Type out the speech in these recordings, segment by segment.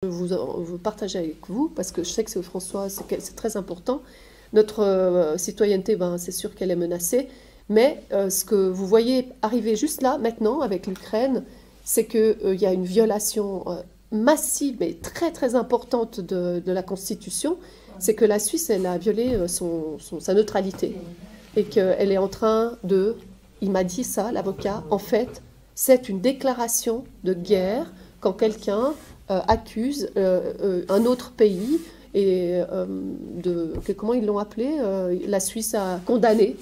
vous partager avec vous, parce que je sais que c'est François, c'est très important. Notre citoyenneté, ben, c'est sûr qu'elle est menacée, mais ce que vous voyez arriver juste là, maintenant, avec l'Ukraine, c'est qu'il y a une violation massive, mais très très importante de la Constitution. C'est que la Suisse, elle a violé sa neutralité. Et qu'elle est en train de... Il m'a dit ça, l'avocat, en fait, c'est une déclaration de guerre quand quelqu'un accuse un autre pays et comment ils l'ont appelé, la Suisse a condamné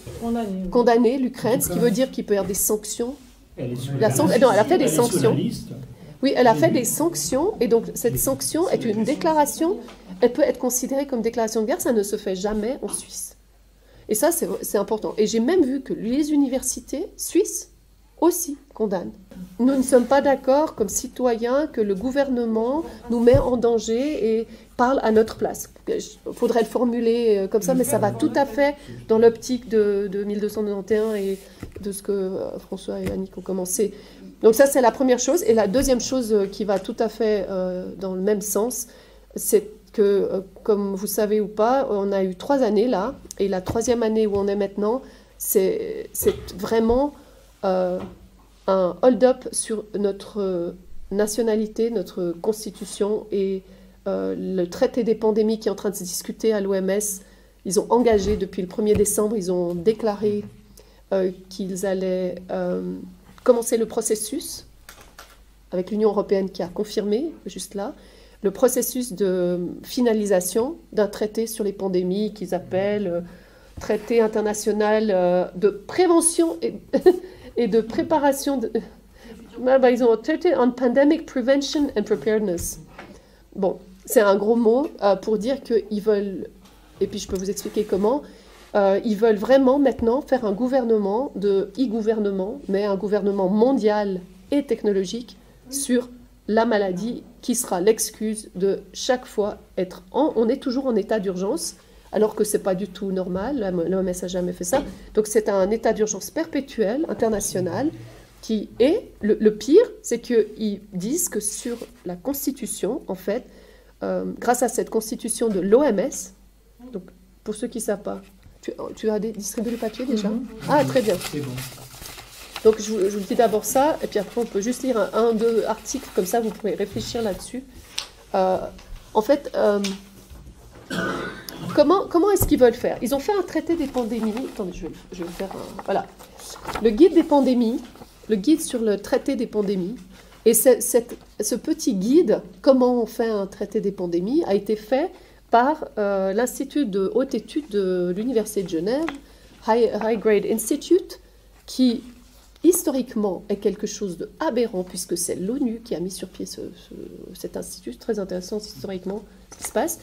l'Ukraine, ce qui veut dire qu'il peut y avoir des sanctions. Elle a fait des sanctions. Oui, elle a fait des sanctions, et donc cette sanction est une déclaration, elle peut être considérée comme déclaration de guerre, ça ne se fait jamais en Suisse. Et ça, c'est important. Et j'ai même vu que les universités suisses aussi condamnent. Nous ne sommes pas d'accord, comme citoyens, que le gouvernement nous met en danger et parle à notre place. Il faudrait le formuler comme ça, mais ça va tout à fait dans l'optique de 1291 et de ce que François et Annick ont commencé. Donc ça, c'est la première chose. Et la deuxième chose qui va tout à fait dans le même sens, c'est que, comme vous savez ou pas, on a eu 3 années là, et la 3e année où on est maintenant, c'est vraiment un hold-up sur notre nationalité, notre constitution, et le traité des pandémies qui est en train de se discuter à l'OMS. Ils ont engagé, depuis le 1er décembre, ils ont déclaré qu'ils allaient commencer le processus, avec l'Union européenne qui a confirmé, juste là, le processus de finalisation d'un traité sur les pandémies qu'ils appellent traité international de prévention et de préparation. Ils ont un traité on pandemic prevention and preparedness. Bon, c'est un gros mot pour dire qu'ils veulent, et puis je peux vous expliquer comment, ils veulent vraiment maintenant faire un gouvernement e-gouvernement, mais un gouvernement mondial et technologique sur la maladie qui sera l'excuse de chaque fois être on est toujours en état d'urgence, alors que ce n'est pas du tout normal, l'OMS n'a jamais fait ça. Donc c'est un état d'urgence perpétuel, international, qui est, le pire, c'est qu'ils disent que sur la Constitution, en fait, grâce à cette Constitution de l'OMS, donc pour ceux qui ne savent pas, tu as distribué le papier déjà? Ah, très bien. C'est bon. Donc, je vous dis d'abord ça, et puis après, on peut juste lire un, deux articles, comme ça, vous pouvez réfléchir là-dessus. En fait, comment est-ce qu'ils veulent faire? Ils ont fait un traité des pandémies. Attendez, je vais faire un... Voilà. Le guide des pandémies, le guide sur le traité des pandémies, et ce petit guide, comment on fait un traité des pandémies, a été fait par l'Institut de haute étude de l'Université de Genève, High Grade Institute, qui historiquement est quelque chose d'aberrant, puisque c'est l'ONU qui a mis sur pied cet institut, très intéressant historiquement ce qui se passe.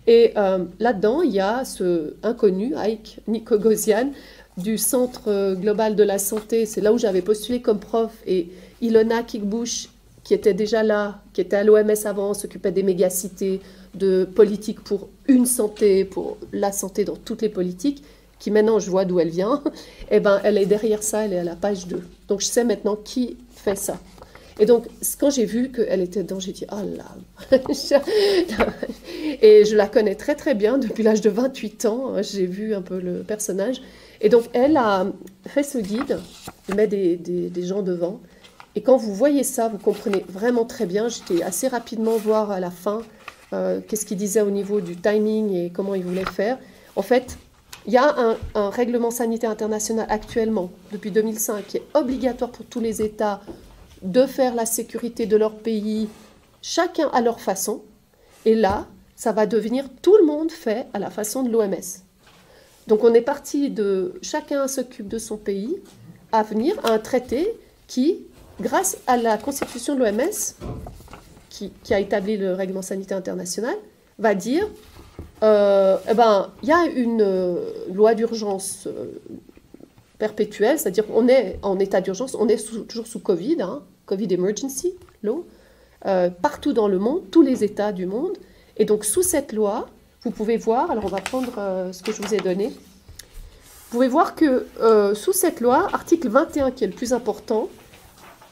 Et là-dedans, il y a ce inconnu, Ike Nikogosian, du Centre global de la santé, c'est là où j'avais postulé comme prof, et Ilona Kickbush, qui était déjà là, qui était à l'OMS avant, s'occupait des mégacités, de politique pour une santé, pour la santé dans toutes les politiques, qui maintenant je vois d'où elle vient, et ben elle est derrière ça, elle est à la page 2. Donc je sais maintenant qui fait ça. Et donc quand j'ai vu qu'elle était dedans, j'ai dit oh là. Et je la connais très très bien depuis l'âge de 28 ans, j'ai vu un peu le personnage. Et donc elle a fait ce guide, elle met des gens devant. Et quand vous voyez ça, vous comprenez vraiment très bien. J'étais assez rapidement voir à la fin qu'est-ce qu'il disait au niveau du timing et comment il voulait faire. En fait, il y a un règlement sanitaire international actuellement, depuis 2005, qui est obligatoire pour tous les États de faire la sécurité de leur pays, chacun à leur façon. Et là, ça va devenir tout le monde fait à la façon de l'OMS. Donc on est parti de chacun s'occupe de son pays à venir à un traité qui, grâce à la constitution de l'OMS, qui a établi le règlement sanitaire international, va dire il y a une loi d'urgence perpétuelle, c'est-à-dire qu'on est en état d'urgence, on est toujours sous Covid, Covid Emergency Law, partout dans le monde, tous les États du monde. Et donc sous cette loi, vous pouvez voir, alors on va prendre ce que je vous ai donné, vous pouvez voir que sous cette loi, article 21 qui est le plus important,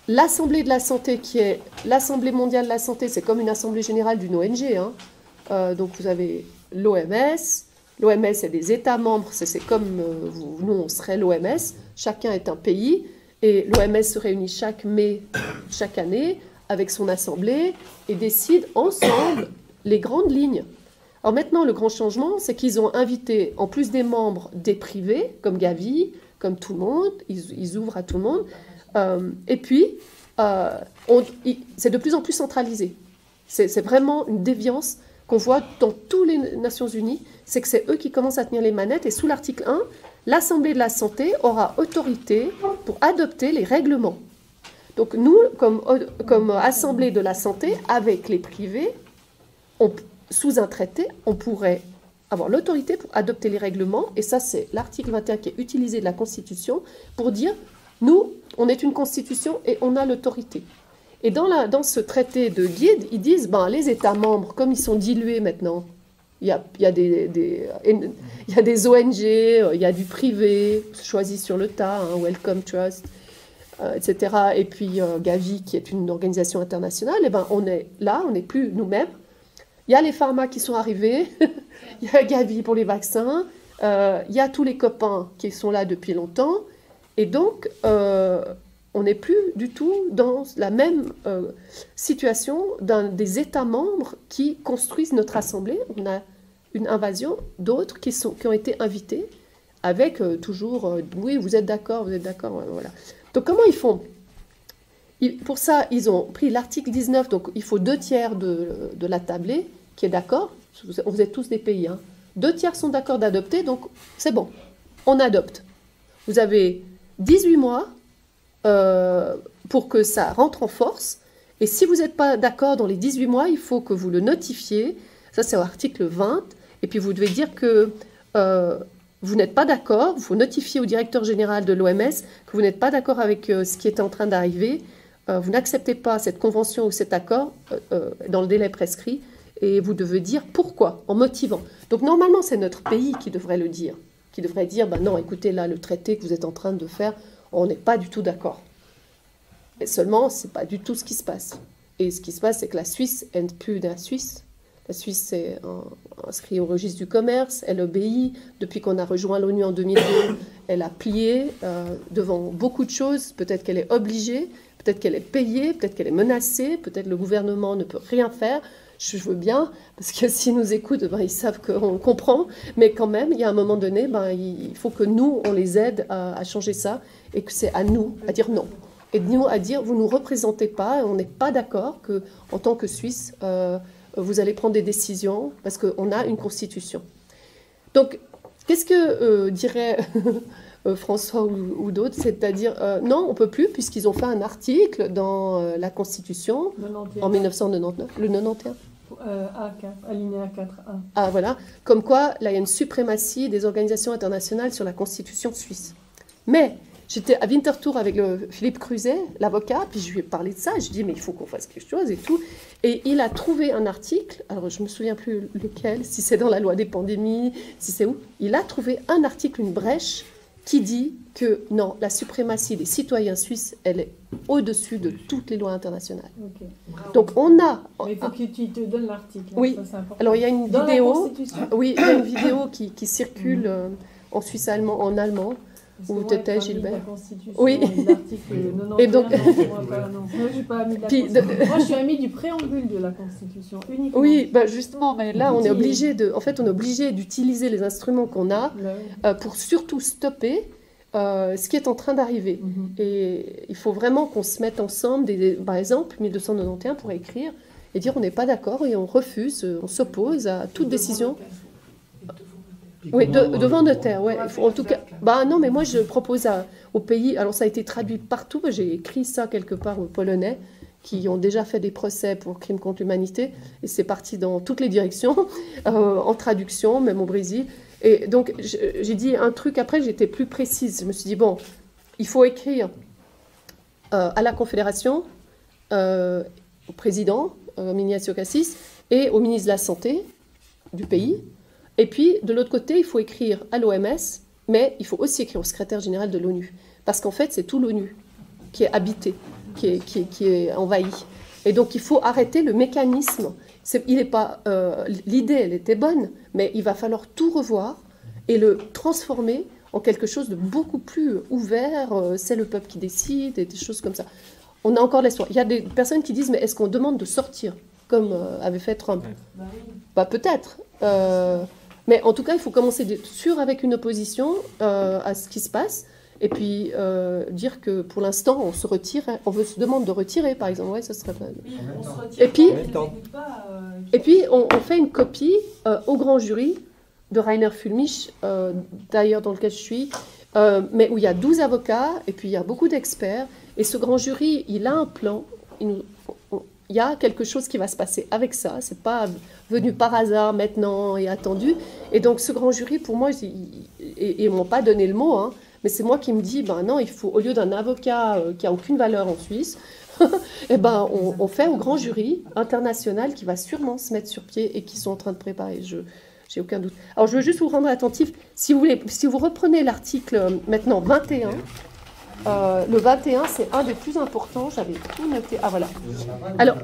l'Assemblée de la santé, qui est l'Assemblée mondiale de la santé, c'est comme une assemblée générale d'une ONG, hein. Donc vous avez l'OMS. L'OMS est des États membres, c'est comme nous, on serait l'OMS. Chacun est un pays. Et l'OMS se réunit chaque mai, chaque année, avec son assemblée, et décide ensemble les grandes lignes. Alors maintenant, le grand changement, c'est qu'ils ont invité, en plus des membres, des privés, comme Gavi, comme tout le monde, ils ouvrent à tout le monde. Et puis, c'est de plus en plus centralisé. C'est vraiment une déviance qu'on voit dans toutes les Nations Unies, c'est que c'est eux qui commencent à tenir les manettes. Et sous l'article 1, l'Assemblée de la santé aura autorité pour adopter les règlements. Donc nous, comme Assemblée de la santé, avec les privés, sous un traité, on pourrait avoir l'autorité pour adopter les règlements. Et ça, c'est l'article 21 qui est utilisé de la Constitution pour dire, nous, on est une Constitution et on a l'autorité. Et dans ce traité de guide, ils disent, les États membres, comme ils sont dilués maintenant, il y a des ONG, il y a du privé, choisi sur le tas, hein, Wellcome Trust, etc. Et puis Gavi, qui est une organisation internationale, et on est là, on n'est plus nous-mêmes. Il y a les pharma qui sont arrivés, il y a Gavi pour les vaccins, il y a tous les copains qui sont là depuis longtemps, et donc on n'est plus du tout dans la même situation des États membres qui construisent notre assemblée. On a une invasion d'autres qui ont été invités avec toujours oui, vous êtes d'accord, voilà. Donc comment ils font? Pour ça, ils ont pris l'article 19, donc il faut 2/3 de la tablée qui est d'accord. Vous êtes tous des pays, hein. 2/3 sont d'accord d'adopter, donc c'est bon, on adopte. Vous avez 18 mois pour que ça rentre en force. Et si vous n'êtes pas d'accord dans les 18 mois, il faut que vous le notifiez. Ça, c'est l'article 20. Et puis, vous devez dire que vous n'êtes pas d'accord. Il faut notifier au directeur général de l'OMS que vous n'êtes pas d'accord avec ce qui est en train d'arriver. Vous n'acceptez pas cette convention ou cet accord dans le délai prescrit. Et vous devez dire pourquoi, en motivant. Donc, normalement, c'est notre pays qui devrait le dire. Qui devrait dire, non, écoutez, là, le traité que vous êtes en train de faire, on n'est pas du tout d'accord. Mais seulement, ce n'est pas du tout ce qui se passe. Et ce qui se passe, c'est que la Suisse n'est plus de la Suisse. La Suisse est inscrite au registre du commerce, elle obéit. Depuis qu'on a rejoint l'ONU en 2002, elle a plié devant beaucoup de choses. Peut-être qu'elle est obligée, peut-être qu'elle est payée, peut-être qu'elle est menacée, peut-être le gouvernement ne peut rien faire. Je veux bien, parce que s'ils nous écoutent, ils savent qu'on comprend. Mais quand même, il y a un moment donné, il faut que nous, on les aide à changer ça. Et que c'est à nous à dire non. Et nous à dire, vous ne nous représentez pas, on n'est pas d'accord qu'en tant que Suisse, vous allez prendre des décisions, parce qu'on a une constitution. Donc, qu'est-ce que dirait François ou d'autres? C'est-à-dire, non, on ne peut plus, puisqu'ils ont fait un article dans la Constitution 91. En 1999, le 91. Alinéa 4A. Ah, voilà. Comme quoi, là, il y a une suprématie des organisations internationales sur la Constitution suisse. Mais j'étais à Winterthur avec Philippe Cruzet, l'avocat, puis je lui ai parlé de ça. Je lui ai dit, mais il faut qu'on fasse quelque chose et tout. Et il a trouvé un article, alors je ne me souviens plus lequel, si c'est dans la loi des pandémies, si c'est où. Il a trouvé un article, une brèche, qui dit que non, la suprématie des citoyens suisses, elle est au-dessus de toutes les lois internationales. Okay. Donc on a... Mais il faut que tu te donnes l'article. Oui, ça, alors il y a une vidéo... Oui, il y a une vidéo qui circule en suisse allemand, en allemand. Où t'étais, Gilbert? Oui. Et donc, moi, je suis amie du préambule de la Constitution uniquement. Oui, justement, mais là, on est obligé d'utiliser les instruments qu'on a pour surtout stopper ce qui est en train d'arriver. Et il faut vraiment qu'on se mette ensemble. Par exemple, 1291 pour écrire et dire on n'est pas d'accord et on refuse, on s'oppose à toute décision. Oui, devant notaire, ouais. En tout cas, non, mais moi je propose au pays, alors ça a été traduit partout, j'ai écrit ça quelque part aux Polonais qui ont déjà fait des procès pour crimes contre l'humanité, et c'est parti dans toutes les directions, en traduction, même au Brésil. Et donc j'ai dit un truc, après j'étais plus précise, je me suis dit, bon, il faut écrire à la Confédération, au président, Miniatio Cassis, et au ministre de la Santé du pays. Et puis, de l'autre côté, il faut écrire à l'OMS, mais il faut aussi écrire au secrétaire général de l'ONU. Parce qu'en fait, c'est tout l'ONU qui est habité. qui est envahi. Et donc, il faut arrêter le mécanisme. L'idée, elle était bonne, mais il va falloir tout revoir et le transformer en quelque chose de beaucoup plus ouvert. C'est le peuple qui décide et des choses comme ça. On a encore l'espoir. Il y a des personnes qui disent, mais est-ce qu'on demande de sortir, comme avait fait Trump? Bah, peut-être. Mais en tout cas, il faut commencer avec une opposition à ce qui se passe. Et puis dire que pour l'instant, on se retire, on se demande de retirer, par exemple. Ouais, ça serait pas... Oui, on se retire. Et puis on fait une copie au grand jury de Rainer Fulmich, d'ailleurs dans lequel je suis, mais où il y a 12 avocats, et puis il y a beaucoup d'experts. Et ce grand jury, il a un plan. Il y a quelque chose qui va se passer avec ça. C'est pas venu par hasard maintenant et attendu. Et donc ce grand jury, pour moi, ils m'ont pas donné le mot, hein, mais c'est moi qui me dis, ben non, il faut, au lieu d'un avocat qui a aucune valeur en Suisse, et ben on fait au grand jury international qui va sûrement se mettre sur pied et qui sont en train de préparer. J'ai aucun doute. Alors je veux juste vous rendre attentif, si vous reprenez l'article maintenant 21, le 21 c'est un des plus importants, j'avais tout noté. Ah voilà. Alors,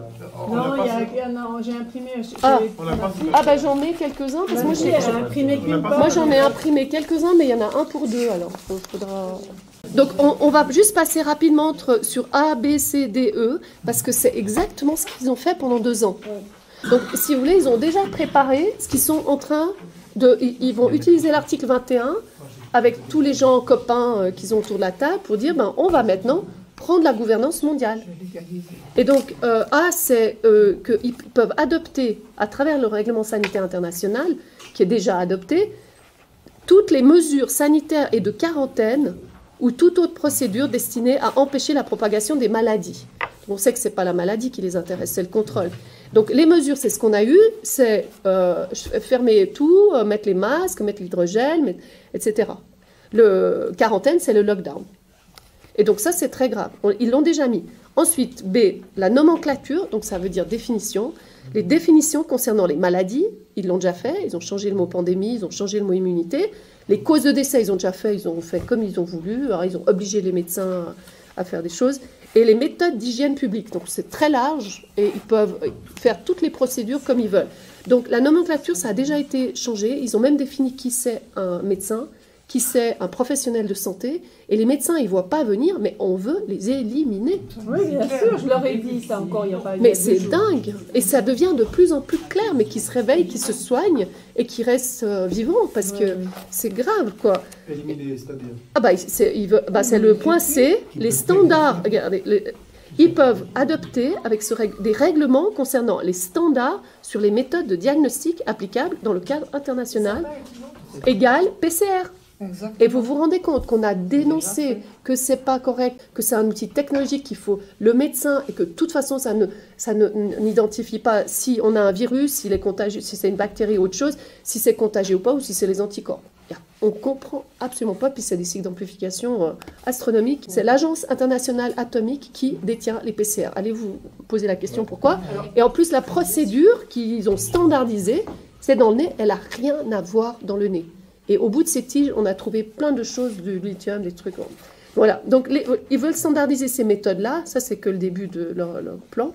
non, j'ai imprimé. Ben j'en ai quelques-uns parce que moi j'en ai imprimé quelques-uns, mais il y en a un pour deux, alors faudra. Donc on va juste passer rapidement sur A, B, C, D, E, parce que c'est exactement ce qu'ils ont fait pendant 2 ans. Donc si vous voulez, ils ont déjà préparé ce qu'ils sont en train de... Ils vont utiliser l'article 21 avec tous les gens copains qu'ils ont autour de la table pour dire, ben, on va maintenant prendre la gouvernance mondiale. Et donc A, c'est qu'ils peuvent adopter, à travers le règlement sanitaire international, qui est déjà adopté, toutes les mesures sanitaires et de quarantaine ou toute autre procédure destinée à empêcher la propagation des maladies. On sait que ce n'est pas la maladie qui les intéresse, c'est le contrôle. Donc les mesures, c'est ce qu'on a eu, c'est fermer tout, mettre les masques, mettre l'hydrogène, etc. Le quarantaine, c'est le lockdown. Et donc ça, c'est très grave. Ils l'ont déjà mis. Ensuite, B, la nomenclature, donc ça veut dire définition. Les définitions concernant les maladies, ils l'ont déjà fait, ils ont changé le mot pandémie, ils ont changé le mot immunité. Les causes de décès, ils ont déjà fait, ils ont fait comme ils ont voulu. Alors, ils ont obligé les médecins à faire des choses. Et les méthodes d'hygiène publique, donc c'est très large et ils peuvent faire toutes les procédures comme ils veulent. Donc la nomenclature, ça a déjà été changé. Ils ont même défini qui c'est un médecin, qui c'est un professionnel de santé. Et les médecins, ils ne voient pas venir, mais on veut les éliminer. Oui, bien sûr, je leur ai dit ça encore il y a pas. Mais c'est dingue. Et ça devient de plus en plus clair, mais qui se réveillent, qui se soignent et qui restent vivants, parce que c'est grave, quoi. Éliminer, c'est-à-dire c'est le point C, les standards. Regardez, ils peuvent adopter avec des règlements concernant les standards sur les méthodes de diagnostic applicables dans le cadre international, égal PCR. Exactement. Et vous vous rendez compte qu'on a dénoncé que c'est pas correct, que c'est un outil technologique qu'il faut le médecin et que de toute façon ça n'identifie pas si on a un virus, s'il est contagieux, si c'est une bactérie ou autre chose, si c'est contagieux ou pas, ou si c'est les anticorps. On comprend absolument pas, puis c'est des cycles d'amplification astronomiques. C'est l'Agence internationale atomique qui détient les PCR. Allez vous poser la question pourquoi. Et en plus la procédure qu'ils ont standardisée, c'est dans le nez, elle n'a rien à voir dans le nez. Et au bout de ces tiges, on a trouvé plein de choses, du lithium, des trucs. Voilà, donc ils veulent standardiser ces méthodes-là, ça c'est que le début de leur plan.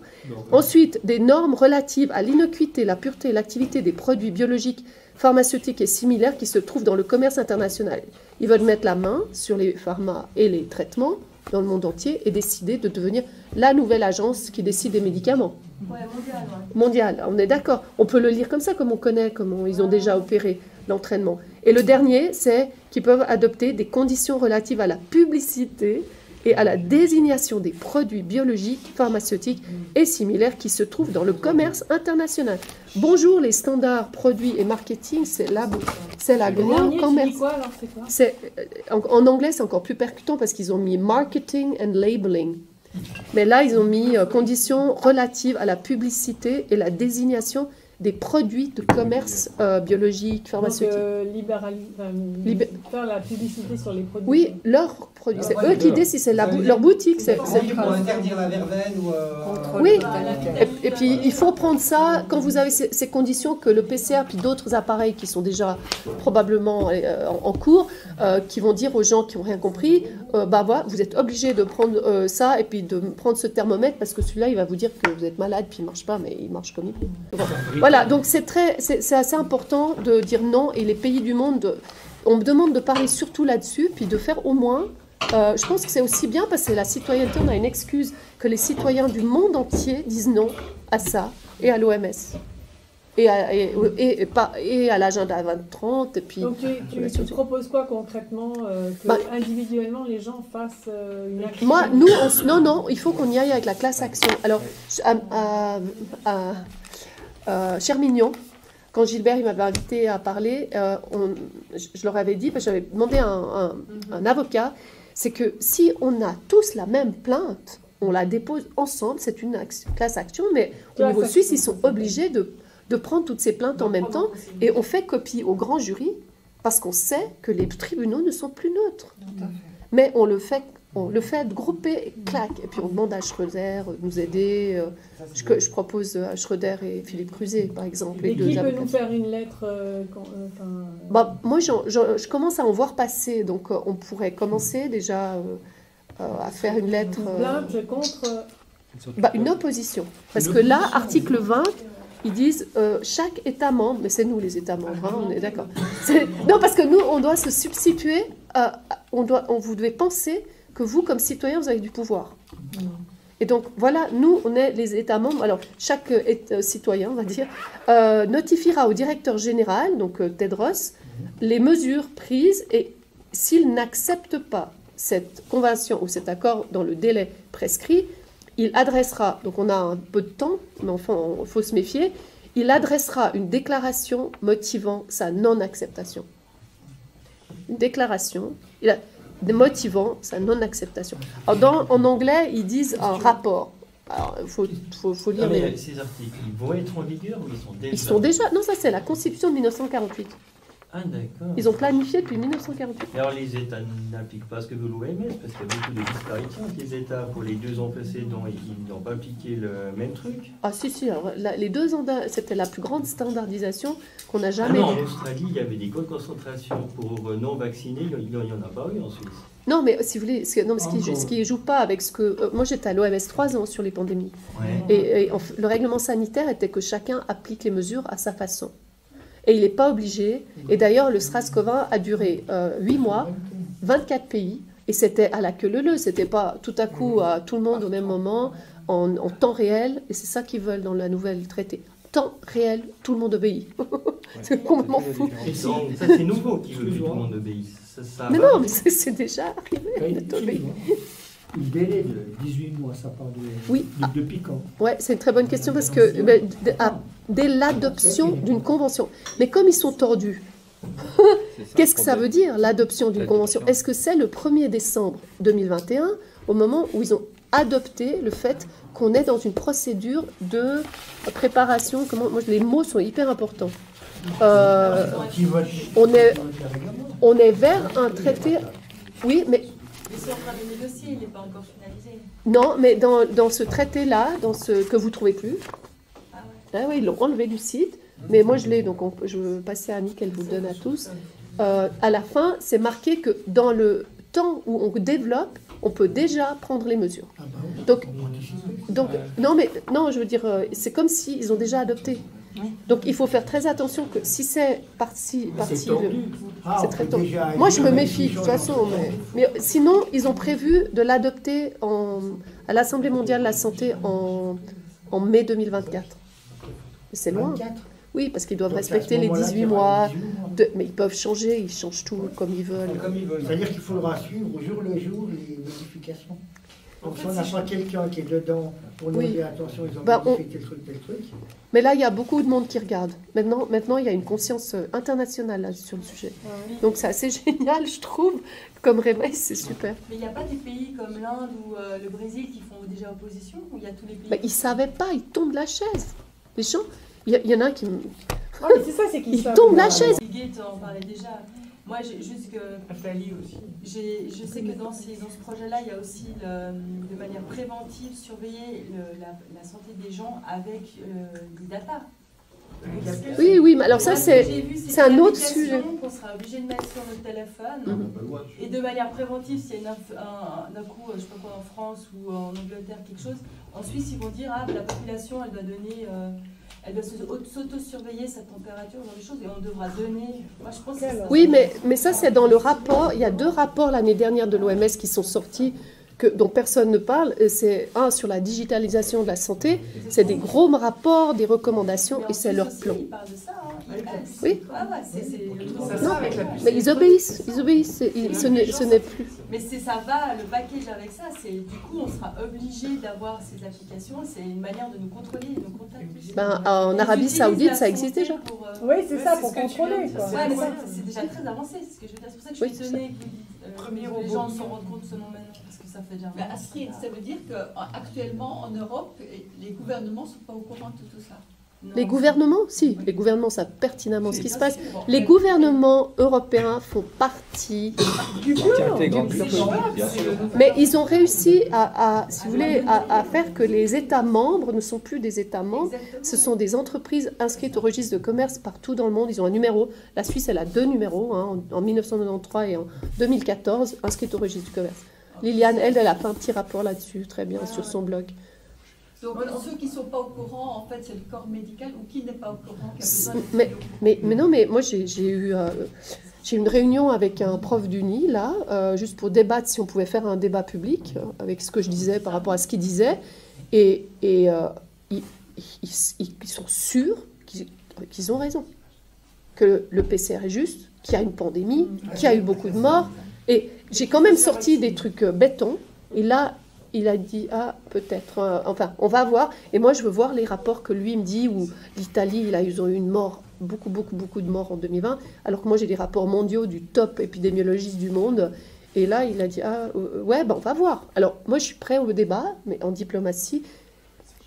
Ensuite, des normes relatives à l'innocuité, la pureté et l'activité des produits biologiques, pharmaceutiques et similaires qui se trouvent dans le commerce international. Ils veulent mettre la main sur les pharma et les traitements dans le monde entier et décider de devenir la nouvelle agence qui décide des médicaments. Ouais, mondial, ouais. Mondial, on est d'accord. On peut le lire comme ça, comme on connaît, comment ils ont déjà opéré l'entraînement. Et le dernier, c'est qu'ils peuvent adopter des conditions relatives à la publicité et à la désignation des produits biologiques, pharmaceutiques et similaires qui se trouvent dans le commerce international. Bonjour les standards produits et marketing, c'est la grande commerce. Quoi, alors, c'est quoi en anglais, c'est encore plus percutant parce qu'ils ont mis marketing and labeling. Mais là, ils ont mis conditions relatives à la publicité et la désignation des produits de commerce biologique, pharmaceutique. Donc, faire la publicité sur les produits. Oui, leurs produits. C'est eux qui décident, c'est leur boutique. Pour interdire la verveine ou... Oui, et puis il faut prendre ça, quand vous avez ces conditions que le PCR, puis d'autres appareils qui sont déjà probablement en cours, qui vont dire aux gens qui n'ont rien compris, bah voilà, vous êtes obligé de prendre ça et puis de prendre ce thermomètre parce que celui-là, il va vous dire que vous êtes malade puis il ne marche pas, mais il marche comme il faut. Voilà, donc c'est assez important de dire non et les pays du monde, on me demande de parler surtout là-dessus puis de faire au moins, je pense que c'est aussi bien parce que la citoyenneté, on a une excuse que les citoyens du monde entier disent non à ça et à l'OMS. Et à l'agenda 2030. Et puis, donc tu proposes quoi concrètement que individuellement les gens fassent une action? Moi, non, il faut qu'on y aille avec la classe action. Alors, Chermignon, quand Gilbert il m'avait invité à parler, je leur avais dit, parce que j'avais demandé à un avocat, c'est que si on a tous la même plainte, on la dépose ensemble, c'est une classe action, mais au niveau suisse, ils sont obligés de prendre toutes ces plaintes en même temps, et on fait copie au grand jury, parce qu'on sait que les tribunaux ne sont plus neutres. Mais on le fait grouper, clac, et puis on demande à Schröder de nous aider. Je propose à Schröder et Philippe Cruzet, par exemple. Et qui peut nous faire une lettre moi, je commence à en voir passer, donc on pourrait commencer déjà à faire une lettre... plainte contre... une opposition. Parce que là, article 20... Ils disent chaque État membre, mais c'est nous les États membres, hein, on est d'accord. Non, parce que nous, on doit se substituer, vous devez penser que vous, comme citoyens, vous avez du pouvoir. Et donc, voilà, nous, on est les États membres. Alors, chaque citoyen, on va dire, notifiera au directeur général, donc Tedros, les mesures prises et s'il n'accepte pas cette convention ou cet accord dans le délai prescrit, il adressera, donc on a un peu de temps, mais enfin, il faut se méfier, il adressera une déclaration motivant sa non-acceptation. Une déclaration motivant sa non-acceptation. En anglais, ils disent un rapport. Alors, il faut lire ces articles, ils vont être en vigueur ou ils sont déjà... Ils sont déjà... Non, ça c'est la Constitution de 1948. Ah, d'accord. Ils ont planifié depuis 1948. Et alors les États n'appliquent pas ce que veut l'OMS, parce qu'il y a beaucoup de disparitions. Les États, pour les 2 ans précédents, ils n'ont pas appliqué le même truc. Ah si, alors, les 2 ans, c'était la plus grande standardisation qu'on n'a jamais vue. En Australie, il y avait des camps de concentration pour non-vaccinés, il n'y en a pas eu en Suisse. Non, mais si vous voulez, ce qui ne joue pas avec ce que... moi, j'étais à l'OMS 3 ans sur les pandémies. Ouais. Et le règlement sanitaire était que chacun applique les mesures à sa façon. Et il n'est pas obligé. Et d'ailleurs, le SRAS-CoV-1 a duré 8 mois, 24 pays, et c'était à la queue leu-leu. C'était pas tout à coup à tout le monde au même moment, en temps réel. Et c'est ça qu'ils veulent dans la nouvelle traité. Temps réel, tout le monde obéit. C'est complètement fou. Et ça, c'est nouveau qui veut que tout le monde obéisse. Mais non, mais c'est déjà arrivé d'être obéi. Le délai de 18 mois, ça part depuis quand? Oui, c'est une très bonne question parce que dès l'adoption d'une convention. Mais comme ils sont tordus, qu'est-ce que ça veut dire, l'adoption d'une convention? Est-ce que c'est le 1er décembre 2021, au moment où ils ont adopté le fait qu'on est dans une procédure de préparation? Les mots sont hyper importants. On est vers un traité... Oui, mais... Ils sont en train de négocier, il n'est pas encore finalisé. Non, mais dans ce traité-là, dans ce que vous ne trouvez plus, oui, ils l'ont enlevé du site, mais moi je l'ai, donc je veux passer à Annie, qu'elle vous le donne à tous. À la fin, c'est marqué que dans le temps où on développe, on peut déjà prendre les mesures. Donc non, je veux dire, c'est comme s'ils ont déjà adopté. Donc il faut faire très attention que si c'est parti c'est très tendu. Moi je me méfie de toute façon, mais sinon ils ont prévu de l'adopter à l'Assemblée mondiale de la santé en mai 2024. C'est loin. Oui, parce qu'ils doivent respecter les 18 mois, mais ils peuvent changer, ils changent tout comme ils veulent. C'est-à-dire qu'il faudra suivre au jour le jour les modifications. Donc si on n'a pas quelqu'un qui est dedans pour nous dire attention, ils ont modifié tel truc. Mais là, il y a beaucoup de monde qui regarde. Maintenant, il y a une conscience internationale là, sur le sujet. Donc c'est assez génial, je trouve. Comme réveil, c'est super. Mais il n'y a pas des pays comme l'Inde ou le Brésil qui font déjà opposition? Ou il y a tous les pays? Ils ne savaient pas, ils tombent de la chaise. Les gens, il y en a un qui... c'est ça, c'est qu'ils ils tombent de la chaise. Gates en parlait déjà. Moi, juste que... Nathalie aussi. Je sais que dans ce projet-là, il y a aussi, de manière préventive, surveiller la santé des gens avec des data. Oui, oui, mais alors ça, c'est un autre sujet. Qu'on sera obligé de mettre sur notre téléphone. Et de manière préventive, s'il y a d'un coup, je sais pas quoi, en France ou en Angleterre, quelque chose, en Suisse, ils vont dire, ah, la population, elle doit donner... elle doit s'auto-surveiller sa température, ce genre de choses, et on devra donner... Moi, je pense que oui, mais ça, c'est dans le rapport. Il y a 2 rapports l'année dernière de l'OMS qui sont sortis, dont personne ne parle. C'est un sur la digitalisation de la santé. C'est des gros rapports, des recommandations, et c'est leur plan. Ils parlent de ça, hein. Oui. Ah ouais, Non, mais ils obéissent. Ce n'est plus... Mais ça va, le package avec ça, c'est du coup, on sera obligé d'avoir ces applications. C'est une manière de nous contrôler et de nous contacter. En Arabie Saoudite, ça existe déjà. Oui, c'est ça, pour contrôler. Ouais, mais c'est déjà très avancé, c'est ce que je veux dire. C'est pour ça que je suis étonnée que les gens s'en rendent compte seulement maintenant, parce que ça fait déjà... Mais Astrid, ça veut dire qu'actuellement en Europe, les gouvernements ne sont pas au courant de tout ça. Non. Les gouvernements, si, les gouvernements savent pertinemment ce qui se passe. Les gouvernements européens font partie Du plan. Mais ils ont réussi si vous voulez, à faire que les États membres ne sont plus des États membres. Exactement. Ce sont des entreprises inscrites au registre de commerce partout dans le monde. Ils ont un numéro. La Suisse, elle a 2 numéros, hein, en 1993 et en 2014, inscrites au registre du commerce. Liliane, elle a fait un petit rapport là-dessus, très bien, sur son blog. Donc ceux qui ne sont pas au courant, en fait, c'est le corps médical ou qui n'est pas au courant qui a besoin de Mais non, mais moi j'ai eu une réunion avec un prof d'Uni, là, juste pour débattre si on pouvait faire un débat public avec ce que je disais par rapport à ce qu'il disait. Et ils sont sûrs qu'ils ont raison. Que le PCR est juste, qu'il y a une pandémie, qu'il y a eu beaucoup de morts. Et j'ai quand même sorti des trucs béton. Et là, il a dit, ah, peut-être, enfin, on va voir. Et moi, je veux voir les rapports que lui me dit, où l'Italie, ils ont eu une mort, beaucoup de morts en 2020, alors que moi, j'ai des rapports mondiaux du top épidémiologiste du monde. Et là, il a dit, ah, ouais, ben, on va voir. Alors, moi, je suis prêt au débat, mais en diplomatie,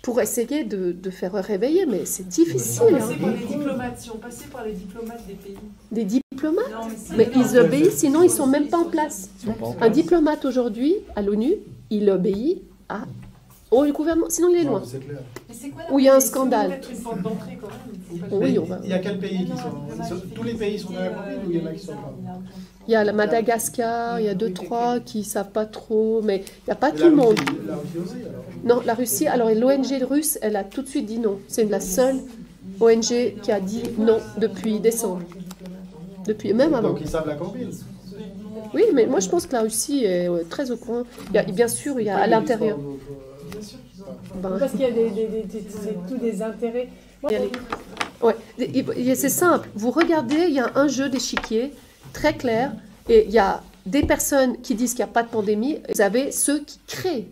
pour essayer de faire réveiller, mais c'est difficile. Passer par les diplomates, si on passait par les diplomates des pays. Des diplomates? Non, Mais ils obéissent, sinon ils ne sont même pas en place. Un diplomate aujourd'hui, à l'ONU, il obéit au gouvernement, sinon il est loin. C'est clair. Où il y a un scandale. Mettre une porte d'entrée quand même. Oui, on va. Il y a quel pays qui sont... Tous les pays sont dans la Covid ou il y en a qui sont pas? Il y a la Madagascar, il y a 2-3 qui ne savent pas trop, mais il n'y a pas tout le monde. La Russie aussi, alors? Non, la Russie, alors l'ONG russe, elle a tout de suite dit non. C'est la seule ONG qui a dit non depuis décembre. Depuis, même avant. Donc ils savent la combine. Oui, mais moi je pense que la Russie est très au courant. Bien sûr, il y a à l'intérieur. Bien sûr qu'ils ont. Ben, Parce qu'il y a c'est tous des intérêts. Moi, ouais, c'est simple. Vous regardez, il y a un jeu d'échiquier très clair, et il y a des personnes qui disent qu'il n'y a pas de pandémie. Vous avez ceux qui créent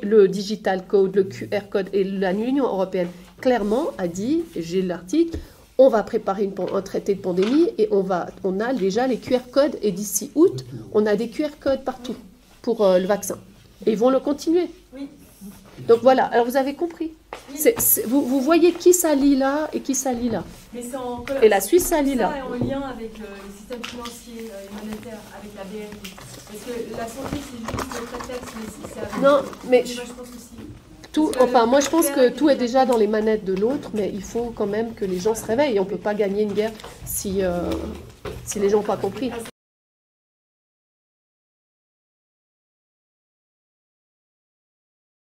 le digital code, le QR code, et l'Union européenne clairement a dit, j'ai l'article, on va préparer un traité de pandémie et on a déjà les QR codes, et d'ici août, on a des QR codes partout pour le vaccin. Et ils vont le continuer. Oui. Donc voilà, alors vous avez compris. Oui. Vous voyez qui s'allie là et qui s'allie là. Mais c'est en Et la Suisse s'allie là. Ça est en lien avec le système financier et monétaire, avec la BNI. Parce que la santé, c'est juste le prétexte, mais c'est avec... Non, mais moi, je pense aussi. moi je pense que tout est déjà dans les manettes de l'autre, mais il faut quand même que les gens se réveillent. On ne peut pas gagner une guerre si les gens n'ont pas compris.